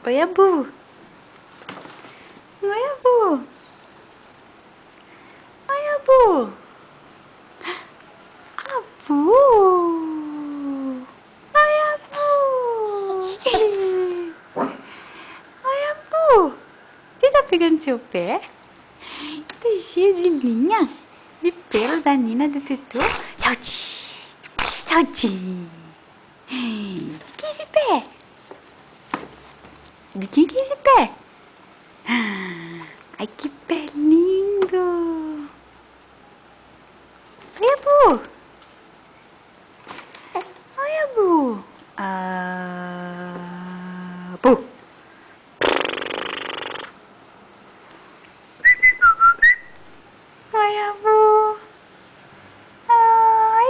Oi, Abu. Oi, Abu. Oi, Abu. Abu. Oi, Abu. Oi, Abu. Você tá pegando seu pé? Tá cheio de linha, de pelo da Nina, do Tutu. Salti. Salti. Que é esse pé? De quem que é esse pé? Ai, que pé lindo! Oi, Abu! Oi, Abu! Abu! Oi, Abu! Ai!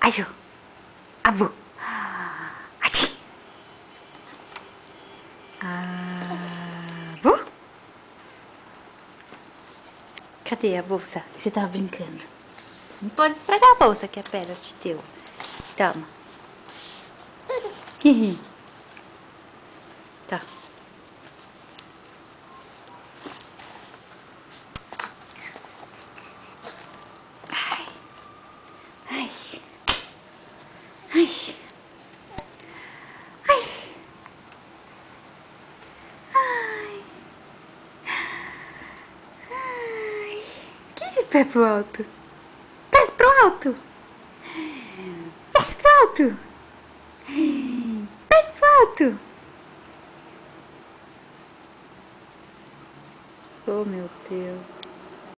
Ai, Ju! Abu! Ati! Abu! Cadê a bolsa? Você tava brincando. Não pode estragar a bolsa que a Pera te deu. Toma. Tá. Ai. Ai. Ai. Ai. Ai. Ai. Que esse pé pro alto? Pés pro alto. Pés pro alto. Pés pro alto. Oh, meu Deus.